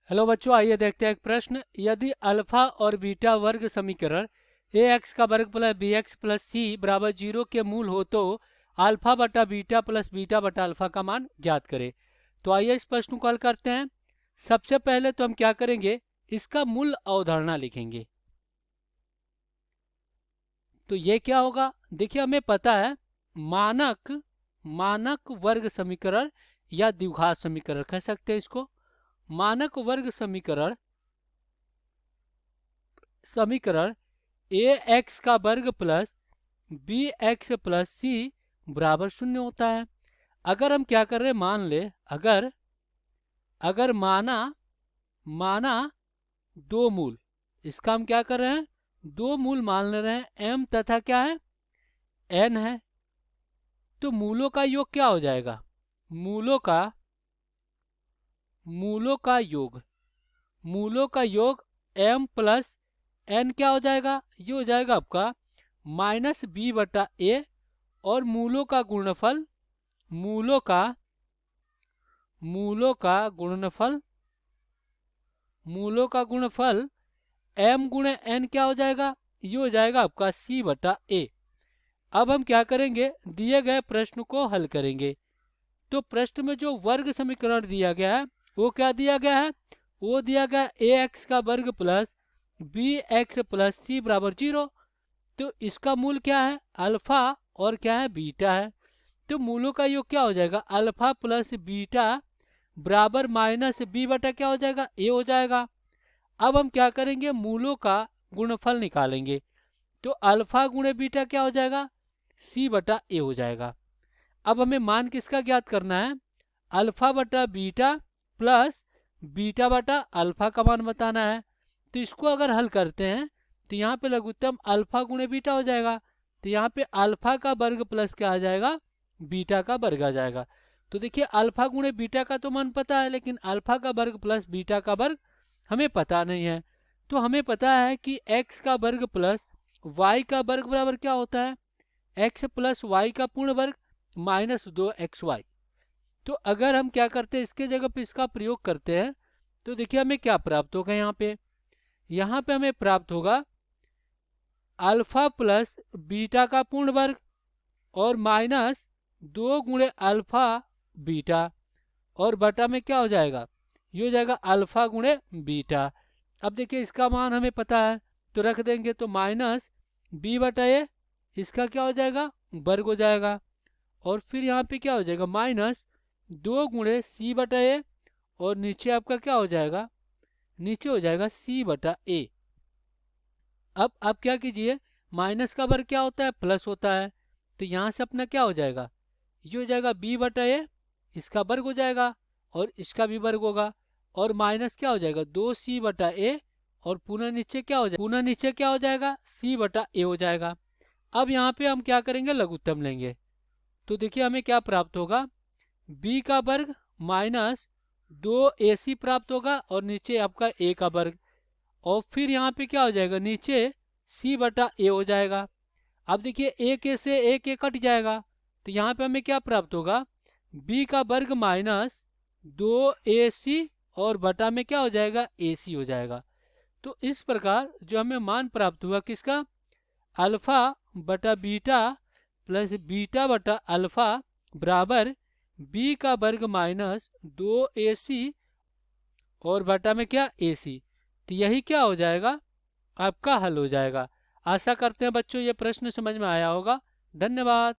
Hello बच्चों, आइए देखते हैं एक प्रश्न। यदि अल्फा और बीटा वर्ग समीकरण ए एक्स का वर्ग प्लस बी एक्स प्लस सी बराबर 0 के मूल हो तो अल्फा बटा बीटा प्लस बीटा बटा अल्फा का मान ज्ञात करें। तो आइए इस प्रश्न को हल करते हैं। सबसे पहले तो हम क्या करेंगे, इसका मूल अवधारणा लिखेंगे। तो ये क्या होगा, देखिए हमें पता है मानक मानक वर्ग समीकरण या द्विघात समीकरण कह सकते हैं इसको। मानक वर्ग समीकरण समीकरण ए एक्स का वर्ग प्लस बी एक्स प्लस सी बराबर 0 होता है। अगर हम क्या कर रहे हैं, मान ले अगर अगर माना माना दो मूल, इसका हम क्या कर रहे हैं, दो मूल मान ले रहे हैं, m तथा क्या है, n है। तो मूलों का योग क्या हो जाएगा, मूलों का मूलों का योग मूलों का योग m प्लस n क्या हो जाएगा, ये हो जाएगा आपका माइनस बी बटा ए। और मूलों का गुणनफल मूलों का मूलों का गुणनफल मूलों का गुणनफल m गुणे n क्या हो जाएगा, ये हो जाएगा आपका c बटा ए। अब हम क्या करेंगे, दिए गए प्रश्न को हल करेंगे। तो प्रश्न में जो वर्ग समीकरण दिया गया है वो क्या दिया गया है, वो दिया गया ए एक्स का वर्ग प्लस बी एक्स प्लस सी बराबर 0। तो इसका मूल क्या है, अल्फा और क्या है, बीटा है। तो मूलों का योग क्या हो जाएगा, अल्फा प्लस बीटा बराबर माइनस बी बटा क्या हो जाएगा, ए हो जाएगा। अब हम क्या करेंगे, मूलों का गुणनफल निकालेंगे। तो अल्फा गुणे बीटा क्या हो जाएगा, सी बटा ए हो जाएगा। अब हमें मान किसका ज्ञात करना है, अल्फा बटा बीटा प्लस बीटा बटा अल्फा का मान बताना है। तो इसको अगर हल करते हैं तो यहाँ पे लघुत्तम अल्फा गुणे बीटा हो जाएगा। तो यहाँ पे अल्फा का वर्ग प्लस क्या आ जाएगा, बीटा का वर्ग आ जाएगा। तो देखिए अल्फा गुणे बीटा का तो मान पता है, लेकिन अल्फा का वर्ग प्लस बीटा का वर्ग हमें पता नहीं है। तो हमें पता है कि x का वर्ग प्लस y का वर्ग बराबर क्या होता है, x प्लस वाई का पूर्ण वर्ग माइनस 2xy। तो अगर हम क्या करते हैं, इसके जगह पे इसका प्रयोग करते हैं तो देखिए हमें क्या प्राप्त होगा, यहाँ पे हमें प्राप्त होगा अल्फा प्लस बीटा का पूर्ण वर्ग और माइनस 2 गुणे अल्फा बीटा और बटा में क्या हो जाएगा, ये हो जाएगा अल्फा गुणे बीटा। अब देखिए इसका मान हमें पता है तो रख देंगे, तो माइनस बी बटा ए, इसका क्या हो जाएगा, वर्ग हो जाएगा। और फिर यहाँ पे क्या हो जाएगा, माइनस 2 गुणे सी बटा ए और नीचे आपका क्या हो जाएगा, नीचे हो जाएगा सी बटा ए। अब क्या कीजिए, माइनस का वर्ग क्या होता है, प्लस होता है। तो यहाँ से अपना क्या हो जाएगा, ये हो जाएगा बी बटा ए, इसका वर्ग हो जाएगा और इसका भी वर्ग होगा। और माइनस क्या हो जाएगा, 2c बटा ए और पुनः नीचे क्या हो जाएगा, c बटा ए हो जाएगा। अब यहाँ पे हम क्या करेंगे, लघुत्तम लेंगे। तो देखिए हमें क्या प्राप्त होगा, b का वर्ग माइनस 2ac प्राप्त होगा और नीचे आपका a का वर्ग। और फिर यहाँ पे क्या हो जाएगा, नीचे c बटा ए हो जाएगा। अब देखिए a के से a के कट जाएगा, तो यहाँ पे हमें क्या प्राप्त होगा, b का वर्ग माइनस 2ac और बटा में क्या हो जाएगा, ac हो जाएगा। तो इस प्रकार जो हमें मान प्राप्त हुआ किसका, अल्फा बटा बीटा प्लस बीटा बटा अल्फा बराबर b का वर्ग माइनस 2ac और बटा में क्या, ac। तो यही क्या हो जाएगा, आपका हल हो जाएगा। आशा करते हैं बच्चों ये प्रश्न समझ में आया होगा। धन्यवाद।